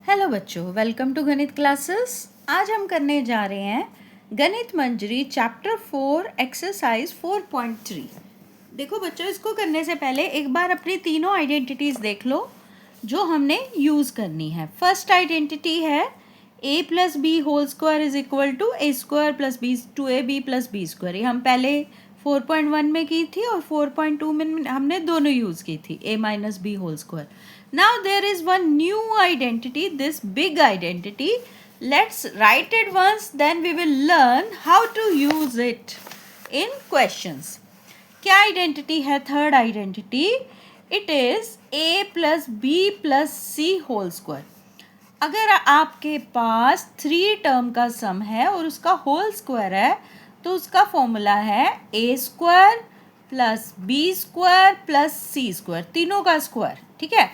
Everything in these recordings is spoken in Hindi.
हेलो बच्चों, वेलकम टू गणित क्लासेस। आज हम करने जा रहे हैं गणित मंजरी चैप्टर 4 एक्सरसाइज 4.3। देखो बच्चों, इसको करने से पहले एक बार अपनी तीनों आइडेंटिटीज़ देख लो जो हमने यूज़ करनी है। फर्स्ट आइडेंटिटी है a plus B whole square is equal to A square plus B 2ab plus B square. ये हम पहले 4.1 में की थी और 4.2 में हमने दोनों यूज़ की थी, a minus B whole square. Now there is one new identity, this big identity. Let's write it once, then we will learn how to use it in questions. क्या identity है third identity? It is a plus b plus c whole square. अगर आपके पास 3 टर्म का सम है और उसका होल स्क्वायर है तो उसका फॉर्मूला है a square plus B square plus C square, तीनों का स्क्वायर। ठीक है,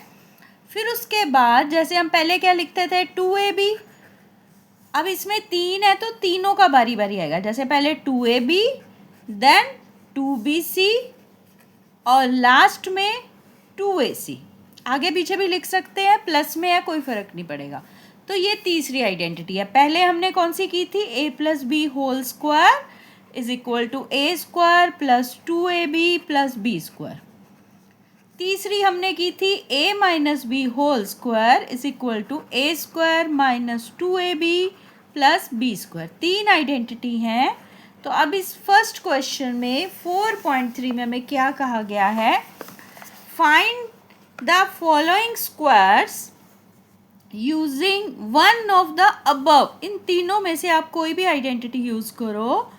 फिर उसके बाद जैसे हम पहले क्या लिखते थे 2ab, अब इसमें 3 है तो तीनों का बारी बारी आएगा। जैसे पहले 2ab देन 2bc और लास्ट में 2ac। आगे पीछे भी लिख सकते हैं, प्लस में है कोई फर्क नहीं पड़ेगा। तो ये तीसरी आइडेंटिटी है। पहले हमने कौन सी की थी, a plus B whole square is equal to A square plus 2ab plus B square. तीसरी हमने की थी a minus B whole square is equal to A square minus 2ab plus B square. तीन आइडेंटिटी हैं। तो अब इस फर्स्ट क्वेश्चन में 4.3 में हमें क्या कहा गया है, find the following squares using one of the above. इन तीनों में से आप कोई भी आइडेंटिटी यूज करो।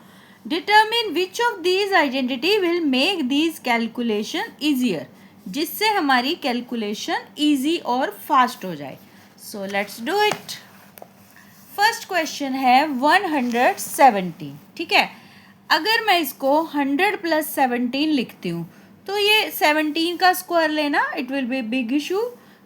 Determine which of these identity will make these calculation easier, जिससे हमारी कैलकुलेशन इजी और फास्ट हो जाए। So let's do it. First question है 117। ठीक है, अगर मैं इसको 100 प्लस 17 लिखती हूँ तो ये 17 का स्क्वायर लेना, it will be big issue.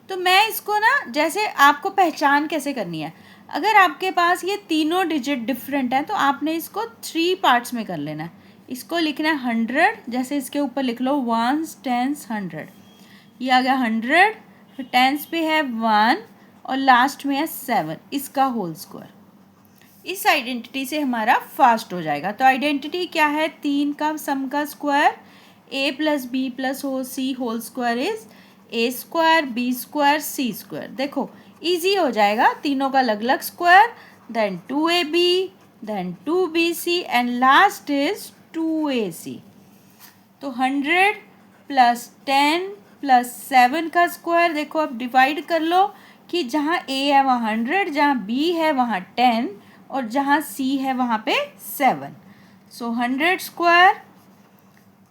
तो मैं इसको ना, जैसे आपको पहचान कैसे करनी है, अगर आपके पास ये तीनों डिजिट डिफरेंट हैं तो आपने इसको 3 पार्ट्स में कर लेना है। इसको लिखना है 100, जैसे इसके ऊपर लिख लो 1s 10s 100। ये आ गया 100, फिर 10s पे है 1 और लास्ट में है 7, इसका होल स्क्वायर। इस आइडेंटिटी से हमारा फास्ट हो जाएगा। तो आइडेंटिटी क्या है, 3 का सम का square a plus B plus C whole square is a square b square c square. देखो इजी हो जाएगा, तीनों का अलग अलग square, then 2ab then 2bc and last is 2ac। तो 100 प्लस 10 प्लस 7 का स्क्वायर, देखो अब डिवाइड कर लो कि जहाँ a है वहाँ 100, जहाँ b है वहाँ 10 और जहाँ c है वहाँ पे 7। सो 100 square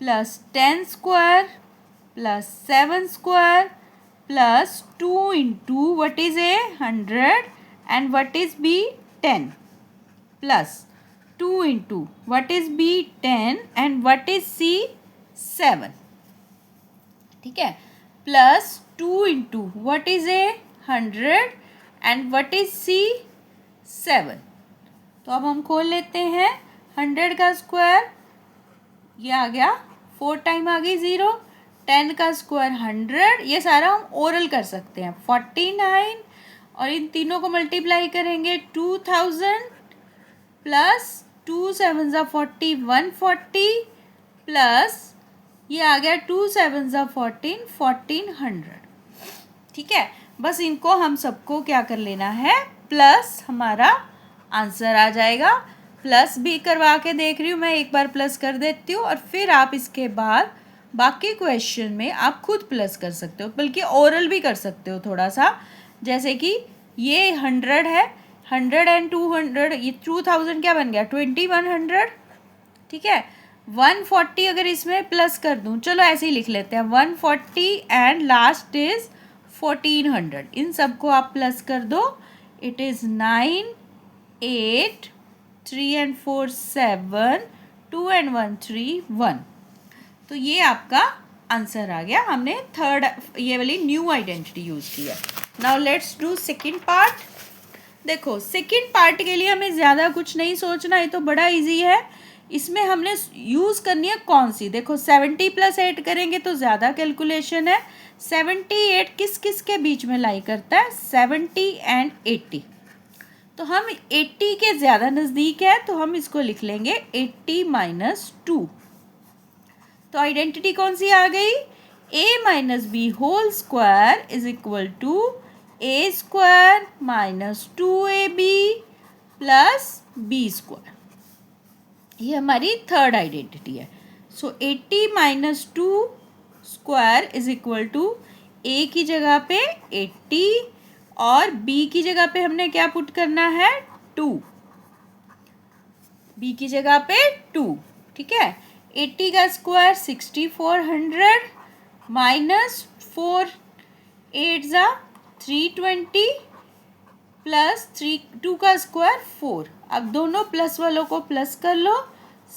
plus 10 square plus 7 square plus 2 into what is a 100 and what is b 10 plus 2 into what is b 10 and what is c 7। ठीक है, plus 2 into what is a 100 and what is c 7। तो अब हम खोल लेते हैं 100 का स्क्वायर, ये आ गया 4 टाइम आ गई 0, 10 का स्क्वायर 100, ये सारा हम ओरल कर सकते हैं 49 और इन तीनों को मल्टीप्लाई करेंगे 2000 प्लस 2 7 40 140 प्लस ये आ गया 2 7 14 1400। ठीक है, बस इनको हम सबको क्या कर लेना है, प्लस हमारा आंसर आ जाएगा। प्लस भी करवा के देख रही हूँ मैं, एक बार प्लस कर देती हूँ और फिर आप इसके बाद बाकी क्वेश्चन में आप खुद प्लस कर सकते हो, बल्कि ओरल भी कर सकते हो थोड़ा सा। जैसे कि ये 100 है, 100 एंड 200, ये 2000 क्या बन गया 2100। ठीक है, 140 अगर इसमें प्लस कर दूँ, चलो ऐसे ही लिख लेते हैं 140 एंड लास्ट इज 1400। इन सबको आप प्लस कर दो, इट इज़ 9 8 3 and 4 7 2 and 1 3 1। तो ये आपका आंसर आ गया। हमने थर्ड ये वाली न्यू आइडेंटिटी यूज़ की है। Now let's do second part. देखो सेकेंड पार्ट के लिए हमें ज़्यादा कुछ नहीं सोचना, ये तो बड़ा इजी है। इसमें हमने यूज़ करनी है कौन सी, देखो 70 प्लस 8 करेंगे तो ज़्यादा कैलकुलेशन है, 78 किस किस के बीच में लाई करता है? 70 एंड 80। तो हम 80 के ज़्यादा नज़दीक है तो हम इसको लिख लेंगे 80 माइनस 2। तो आइडेंटिटी कौन सी आ गई? a minus B whole square is equal to A square minus 2ab plus B square. ये हमारी थर्ड आइडेंटिटी है। So 80 minus 2 square is equal to A की जगह पे 80 और बी की जगह पे हमने क्या पुट करना है? 2। बी की जगह पे 2, ठीक है। 80 का स्क्वायर 6400 माइनस 4 8 ज़ा 320 प्लस 2 का स्क्वायर 4। अब दोनों प्लस वालों को प्लस कर लो।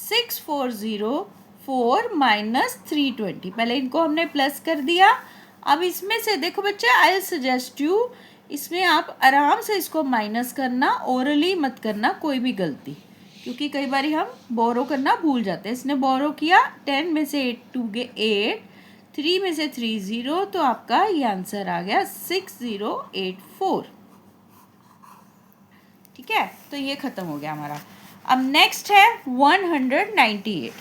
6404 माइनस 320, पहले इनको हमने प्लस कर दिया। अब इसमें से देखो बच्चे, आई सजेस्ट यू इसमें आप आराम से इसको माइनस करना, ओरली मत करना कोई भी गलती, क्योंकि कई बार हम बोरो करना भूल जाते हैं। इसने बोरो किया 10 में से 8 2 के 8, 3 में से 3 0, तो आपका ये आंसर आ गया 6084। ठीक है, तो ये खत्म हो गया हमारा। अब नेक्स्ट है 198।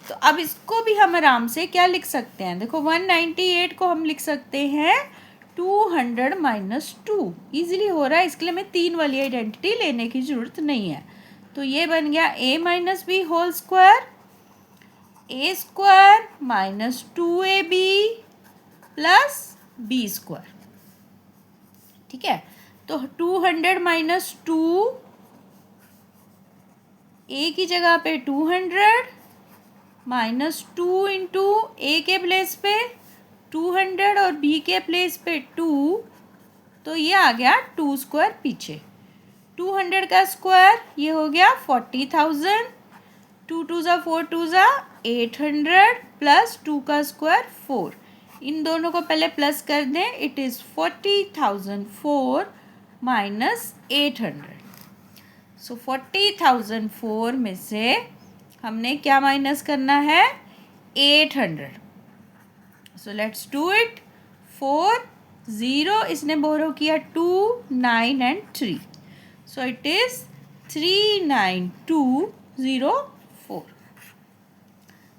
तो अब इसको भी हम आराम से क्या लिख सकते हैं? देखो 198 को हम लिख सकते हैं 200 माइनस 2। ईजिली हो रहा है, इसके लिए हमें 3 वाली आइडेंटिटी लेने की ज़रूरत नहीं है। तो ये बन गया a minus B whole square, a square minus 2ab plus B square. ठीक है, तो 200 माइनस 2, ए की जगह पे 200 माइनस 2 इंटू ए के प्लेस पे 200 और बी के प्लेस पे 2, तो ये आ गया 2 स्क्वायर पीछे। 200 का स्क्वायर ये हो गया 40,000, 2 2 ज़ा 4 2 ज़ा 800 प्लस 2 का स्क्वायर 4। इन दोनों को पहले प्लस कर दें, इट इज़ 40,004 माइनस 800। सो 40,004 में से हमने क्या माइनस करना है? 800। सो लेट्स डू इट। 4 0, इसने बोरो किया 2 9 and 3, so it is 39204।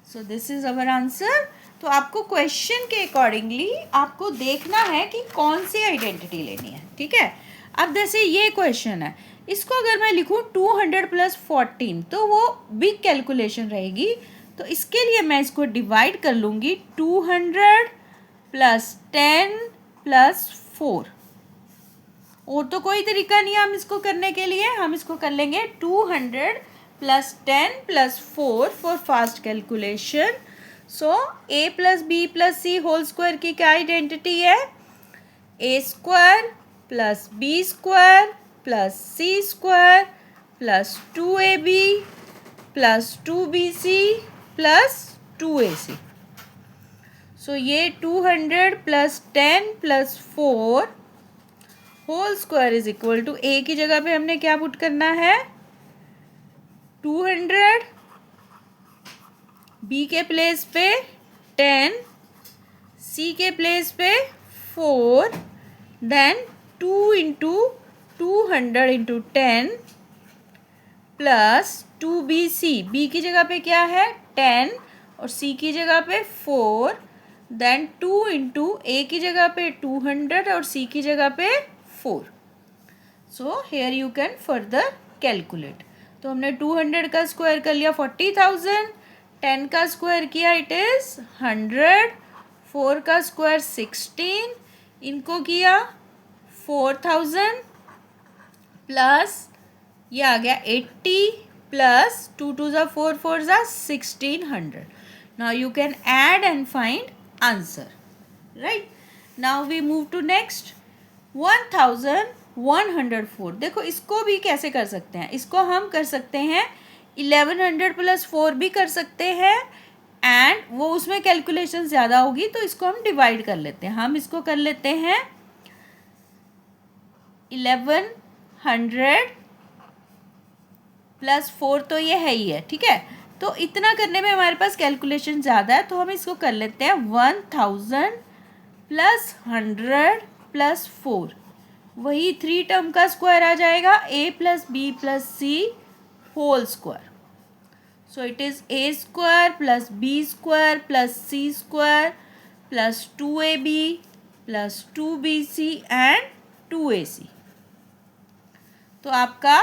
So this is our answer. तो आपको क्वेश्चन के अकॉर्डिंगली आपको देखना है कि कौन सी आइडेंटिटी लेनी है। ठीक है, अब जैसे ये क्वेश्चन है, इसको अगर मैं लिखूँ 200 प्लस 14 तो वो बिग कैलकुलेशन रहेगी। तो इसके लिए मैं इसको डिवाइड कर लूँगी 200 प्लस 10 प्लस 4। और तो कोई तरीका नहीं है हम इसको करने के लिए, हम इसको कर लेंगे 200 plus 10 plus 4 for fast calculation. So a plus B plus C whole square की क्या आइडेंटिटी है? A square plus B square plus C square plus 2ab plus 2bc plus 2ac। So ये 200 plus 10 plus 4 whole square is equal to, A की जगह पे हमने क्या पुट करना है? 200, बी के प्लेस पे 10, सी के प्लेस पे 4, then 2 into 200 into 10 plus 2bc। B की जगह पे क्या है? 10 और सी की जगह पे 4, देन 2 इंटू ए की जगह पे 200 और सी की जगह पे 4। So here you can further calculate. तो हमने 200 का स्क्वायर कर लिया 40,000, 10 का स्क्वायर किया इट इज़ 100, 4 का स्क्वायर 16, इनको किया 4000 प्लस ये आ गया 80 प्लस 2 2 ज़ा 4 4 ज़ा 1600। Now you can add and find answer. Right, now we move to next 1104। देखो इसको भी कैसे कर सकते हैं? इसको हम कर सकते हैं 1100 प्लस 4 भी कर सकते हैं, एंड वो उसमें कैलकुलेशन ज़्यादा होगी तो इसको हम डिवाइड कर लेते हैं। हम इसको कर लेते हैं 1100 प्लस 4, तो ये है ही है। ठीक है, तो इतना करने में हमारे पास कैलकुलेशन ज़्यादा है, तो हम इसको कर लेते हैं 1000 प्लस 100 प्लस 4, वही 3 टर्म का स्क्वायर आ जाएगा, a plus B plus C whole square. So it is a square plus b square plus c square plus 2ab plus 2bc and 2ac. तो आपका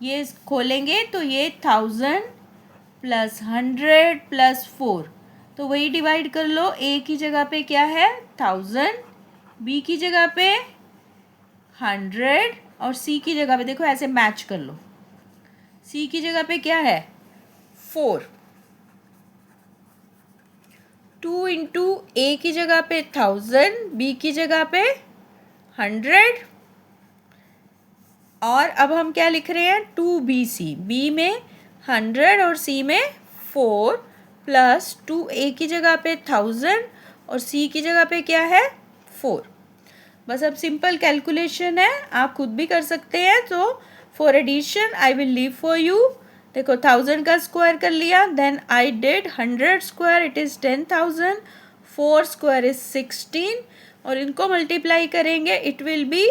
ये खोलेंगे तो ये 1000 प्लस 100 प्लस 4, तो वही डिवाइड कर लो. a की जगह पे क्या है 1000, b की जगह पे 100 और c की जगह पे देखो ऐसे मैच कर लो. c की जगह पे क्या है 4. 2 इंटू ए की जगह पे 1000, बी की जगह पे 100 और अब हम क्या लिख रहे हैं 2bc. b में 100 और c में 4 प्लस 2a की जगह पे 1000 और c की जगह पे क्या है 4. बस अब सिंपल कैलकुलेशन है, आप खुद भी कर सकते हैं. तो for addition I will leave for you. देखो 1000 का स्क्वायर कर लिया, then I did 100 square, it is 10,000. 4 square is 16 और इनको मल्टीप्लाई करेंगे इट विल बी,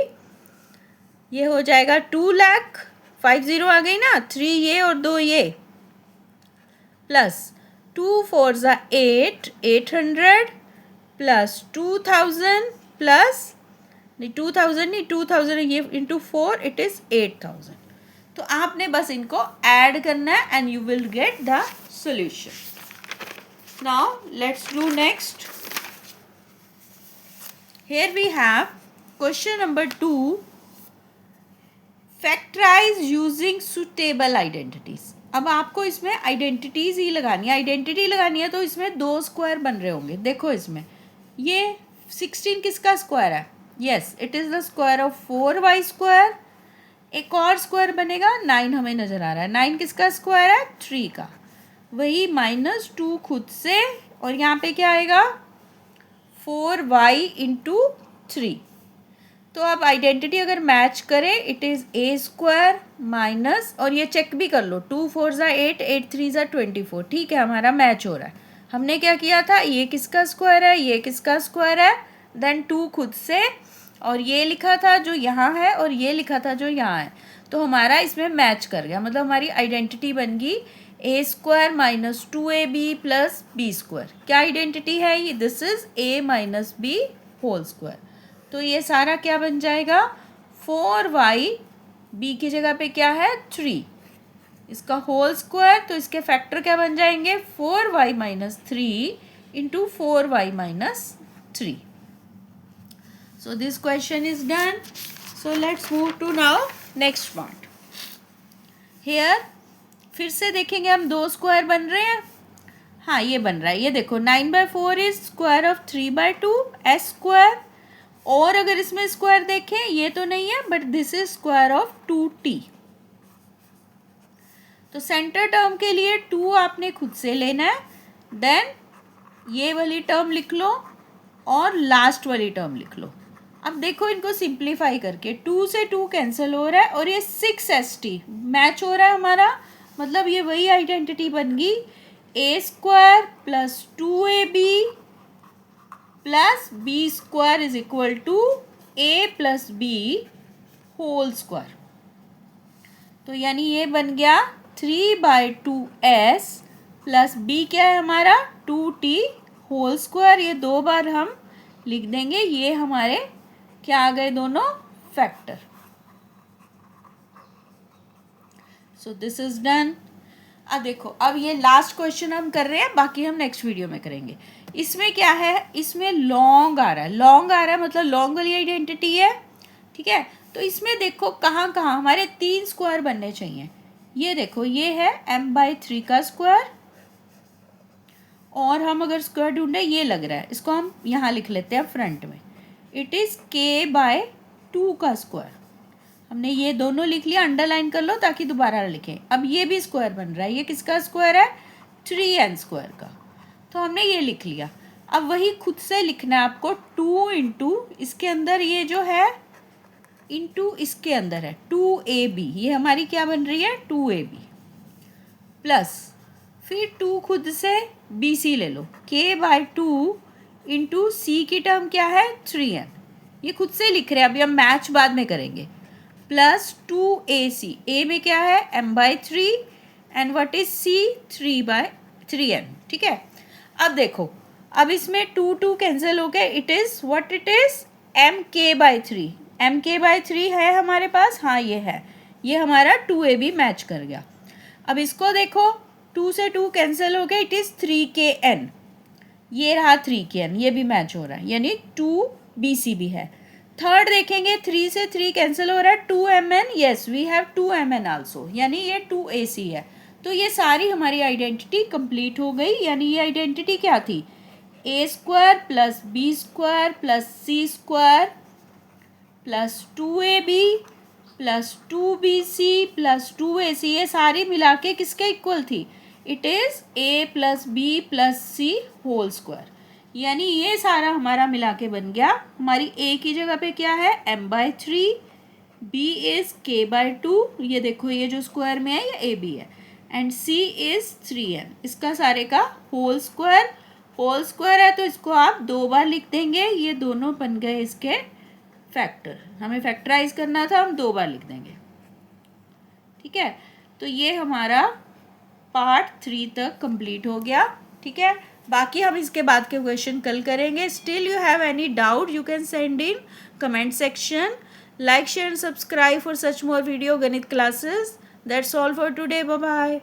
ये हो जाएगा 2 लाख. 50 आ गई ना, 3 ये और 2 ये प्लस 2 4 ज़ा 8, 800 प्लस 2000 प्लस नहीं 2000 नहीं 2000 ये इंटू 4 इट इज़ 8000. तो आपने बस इनको ऐड करना है and you will get the solution. Now let's do next. Here we have question number 2. Factorise using suitable identities. अब आपको इसमें आइडेंटिटीज ही लगानी है. आइडेंटिटी लगानी है तो इसमें 2 स्क्वायर बन रहे होंगे. देखो इसमें ये 16 किसका स्क्वायर है, yes it is the square of 4y square. एक और स्क्वायर बनेगा 9 हमें नज़र आ रहा है. 9 किसका स्क्वायर है 3 का, वही -2 खुद से और यहाँ पे क्या आएगा 4y इंटू 3. तो आप आइडेंटिटी अगर मैच करें it is a square minus, और ये चेक भी कर लो 2 4 ज़ा 8, 8 3 ज़ा 24. ठीक है हमारा मैच हो रहा है. हमने क्या किया था, ये किसका स्क्वायर है, ये किसका स्क्वायर है, देन 2 खुद से और ये लिखा था जो यहाँ है और ये लिखा था जो यहाँ है. तो हमारा इसमें मैच कर गया, मतलब हमारी आइडेंटिटी बन गई a square minus 2ab plus b square. क्या आइडेंटिटी है ये, this is a minus b whole square. तो ये सारा क्या बन जाएगा 4y, b की जगह पे क्या है 3, इसका होल स्क्वायर. तो इसके फैक्टर क्या बन जाएंगे 4y minus 3 into 4y minus 3. So this question is done. So let's move to now next part. Here फिर से देखेंगे हम 2 स्क्वायर बन रहे हैं. हाँ ये बन रहा है, ये देखो 9/4 is square of 3/2 s square. और अगर इसमें स्क्वायर देखें ये तो नहीं है but this is square of 2t. तो सेंटर टर्म के लिए 2 आपने खुद से लेना है, देन ये वाली टर्म लिख लो और लास्ट वाली टर्म लिख लो. अब देखो इनको सिंप्लीफाई करके 2 से 2 कैंसिल हो रहा है और ये 6st मैच हो रहा है हमारा, मतलब ये वही आइडेंटिटी बन गई a square plus 2ab plus b square is equal to a plus b whole square. तो यानी ये बन गया 3/2s प्लस b क्या है हमारा 2t होल स्क्वायर. ये 2 बार हम लिख देंगे, ये हमारे क्या आ गए दोनों factor. So this is done. अब देखो अब ये लास्ट क्वेश्चन हम कर रहे हैं, बाकी हम नेक्स्ट वीडियो में करेंगे. इसमें क्या है, इसमें लॉन्ग आ रहा है, लॉन्ग आ रहा है मतलब लॉन्ग वाली आइडेंटिटी है. ठीक है तो इसमें देखो कहाँ कहाँ हमारे 3 स्क्वायर बनने चाहिए. ये देखो ये है m/3 का स्क्वायर और हम अगर स्क्वायर ढूंढे ये लग रहा है, इसको हम यहाँ लिख लेते हैं फ्रंट में. इट इज़ k/2 का स्क्वायर. हमने ये दोनों लिख लिया, अंडरलाइन कर लो ताकि दोबारा लिखें. अब ये भी स्क्वायर बन रहा है, ये किसका स्क्वायर है 3n स्क्वायर का. तो हमने ये लिख लिया. अब वही खुद से लिखना है आपको 2 इंटू इसके अंदर ये जो है इंटू इसके अंदर है 2ab. ये हमारी क्या बन रही है 2ab प्लस फिर 2 खुद से bc ले लो k/2 इंटू सी की टर्म क्या है 3n, ये खुद से लिख रहे हैं, अभी हम मैच बाद में करेंगे, प्लस 2ac, a में क्या है m/3 and what is c 3/3n, ठीक है। अब देखो, अब इसमें 2 कैंसिल हो गए, it is what it is mk/3, mk/3 है हमारे पास, हाँ ये है, ये हमारा 2ab मैच कर गया। अब इसको देखो, 2 से 2 कैंसिल हो गए, इट इज 3kn, ये रहा 3kn, ये भी मैच हो रहा है, यानी 2bc भी है। थर्ड देखेंगे, 3 से 3 कैंसिल हो रहा है, 2mn, yes we have 2mn also, यानी ये 2ac है। तो ये सारी हमारी आइडेंटिटी कंप्लीट हो गई, यानी ये आइडेंटिटी क्या थी, a² plus b² plus c² plus 2ab plus 2bc plus 2ac, ये सारी मिला के किसके इक्वल थी, it is a plus b plus c whole square, यानी ये सारा हमारा मिला के बन गया, हमारी a की जगह पे क्या है m/3, b इज k/2, ये देखो ये जो स्क्वायर में है ये ab है, एंड c इज 3n, इसका सारे का होल स्क्वायर है, तो इसको आप 2 बार लिख देंगे, ये दोनों बन गए इसके फैक्टर, हमें फैक्टराइज करना था, हम 2 बार लिख देंगे, ठीक है। तो ये हमारा पार्ट 3 तक कंप्लीट हो गया, ठीक है। बाकी हम इसके बाद के क्वेश्चन कल करेंगे। Still you have any doubt, you can send in comment section. Like share and subscribe for such more video गणित classes. That's all for today, bye bye.